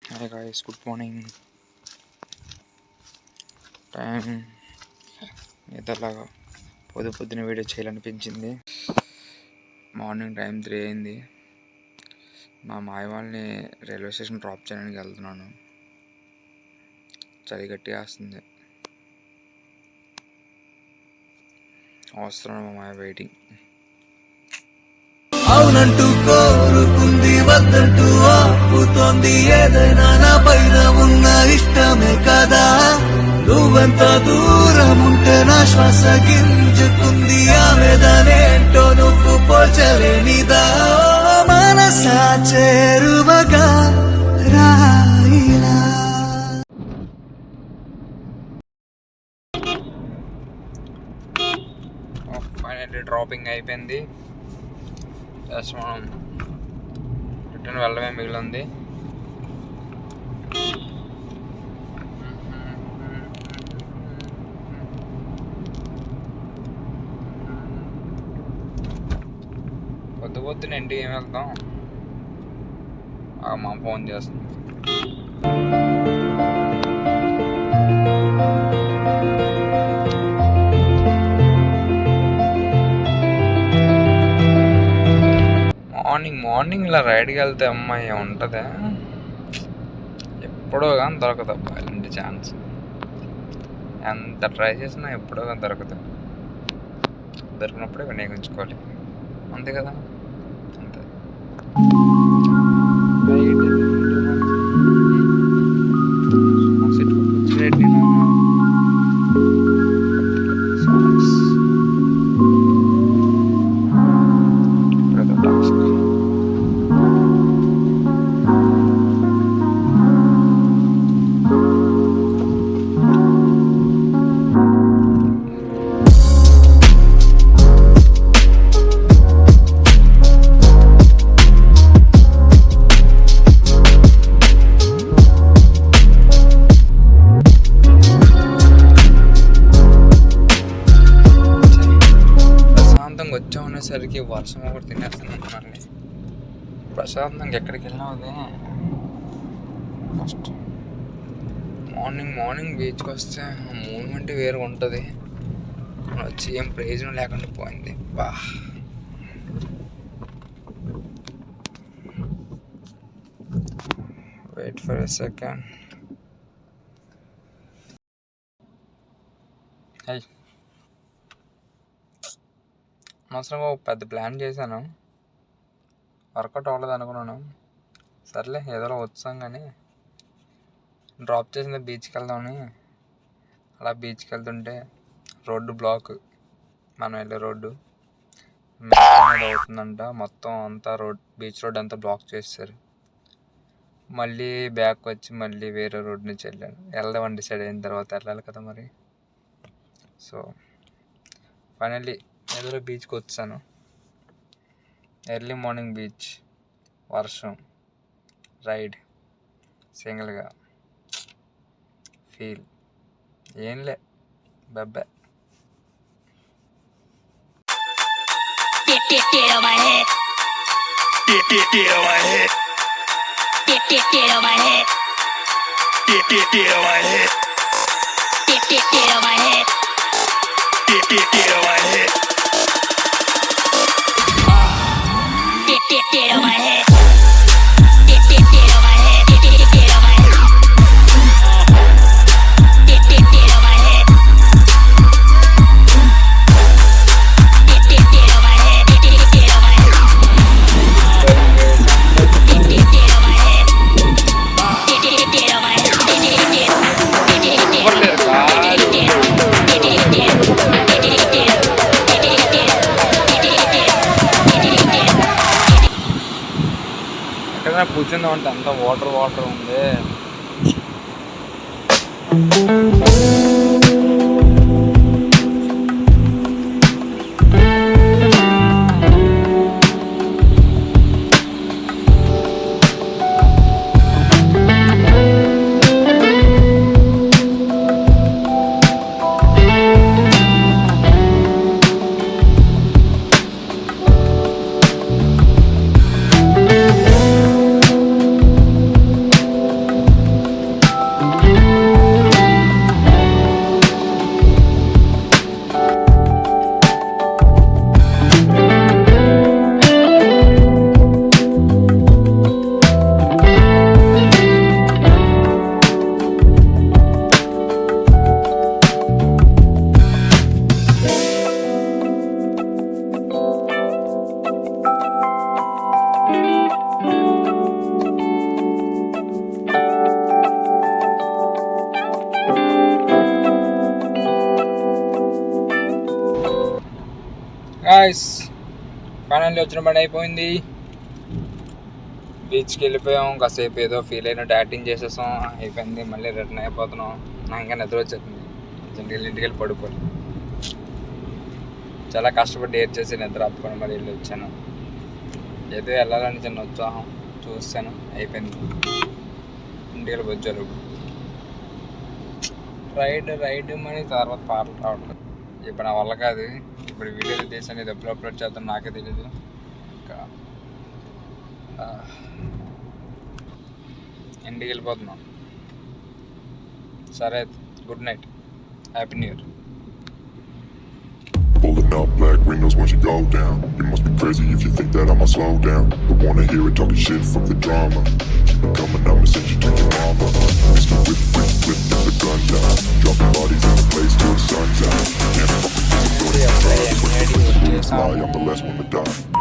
Hi guys, good morning. Time ఏదోలాగా పొద్దున video చేయాలనిపించింది. Morning time 3 అయింది. మా మాయ వాళ్ళని రైల్వే స్టేషన్ డ్రాప్ చేయడానికి వెళ్తున్నాను. చలి గట్టిగా వస్తుంది. అవసరం మా మాయ వెయిటింగ్. అవునంటూ కోరుకుంది వద్దంటూ ఆపుతోంది, ఏదైనా నా పైన ఉన్న ఇష్టమే కదా. నువ్వెంత దూరం ఉంటే నా శ్వాస గింజుకుంది, ఆవేదనేంటో నువ్వు పోల్చలేనిదా. మనసా చేరువగా రాయిలా. ఫైనల్లీ డ్రాపింగ్ అయిపోయింది. జస్ట్ మనం రిటర్న్ వెళ్ళడమే మిగిలింది. పొద్దున ఇంటికి ఏం వెళ్తాం, మా ఫోన్ చేస్తుంది. మార్నింగ్ ఇలా రైడ్కి వెళ్తే అమ్మాయి ఉంటుంది, ఎప్పుడో కానీ దొరకదు అబ్బా ఇలాంటి ఛాన్స్. ఎంత ట్రై చేసినా ఎప్పుడో కానీ దొరకదు. దొరికినప్పుడే వినియోగించుకోవాలి, అంతే కదా. అంతే. వచ్చా ఉండేసరికి వర్షం ఒకటి తినేస్తున్నాను. మళ్ళీ ప్రశాంతంగా ఎక్కడికి వెళ్ళినా అదే. ఫస్ట్ మార్నింగ్ బీచ్కి వస్తే మూమెంట్ వేరుగా ఉంటుంది. వచ్చి ఏం ప్రయోజనం లేకుండా పోయింది. బా వెయిట్ ఫర్ ఎ సెకండ్. హై, అనవసరంగా పెద్ద ప్లాన్ చేశాను, వర్కౌట్ అవ్వలేదు అనుకున్నాను. సర్లే ఏదో వచ్చాం, కానీ డ్రాప్ చేసింది బీచ్కి వెళ్దామని. అలా బీచ్కి వెళ్తుంటే రోడ్డు బ్లాక్, మనం వెళ్ళే రోడ్డు అవుతుందంట. మొత్తం అంతా బీచ్ రోడ్ అంతా బ్లాక్ చేస్తారు. మళ్ళీ బ్యాక్ వచ్చి మళ్ళీ వేరే రోడ్ నుంచి వెళ్ళాను. వెళ్దామని డిసైడ్ అయిన తర్వాత వెళ్ళాలి కదా మరి. సో ఫైనల్లీ ఏదో బీచ్కి వచ్చాను. ఎర్లీ మార్నింగ్ బీచ్, వర్షం, రైడ్, సింగిల్గా ఫీల్ ఏంలే బెబ్బే. ఎక్కడైనా కూర్చుందామంటే అంతా వాటర్ ఉంది. గాయస్, ఫైనల్లీ వచ్చిన పని అయిపోయింది. బీచ్కి వెళ్ళిపోయాం, కాసేపు ఏదో ఫీల్ అయినట్టు యాక్టింగ్ చేసేసాం, అయిపోయింది. మళ్ళీ రిటర్న్ అయిపోతున్నాం. నాకు ఇంకా నిద్ర వచ్చేస్తుంది. ఇంటికి వెళ్ళి పడుకోవాలి. చాలా కష్టపడి ఏడ్ చేసి నిద్ర అప్పుకొని మరి వెళ్ళి వచ్చాను. ఏదో వెళ్ళాలని చిన్న ఉత్సాహం చూస్తాను, అయిపోయింది. ఇంటికి వెళ్ళి వచ్చారు. రైడ్ మనీ తర్వాత పాటలు రావట్లేదు. ఇప్పుడు నా వల్ల కాదు. ఇప్పుడు వీడియోలు తీసాను, ఇది ఎప్పుడు అప్లోడ్ చేస్తాను నాకే తెలీదు. ఇంకా ఇంటికి వెళ్ళిపోతున్నాం. సరే, good night, happy new year. Pulling up black windows once you go down. You must be crazy if you think that I'ma slow down. Don't wanna hear it talking shit, fuck the drama. Keep it coming, I'ma send you to your mama. Mr. Whip, get the guns out. Dropping bodies in the place till the sun's out. Can't fuck with this, I'm going to try. Fly, I'm the last one to die.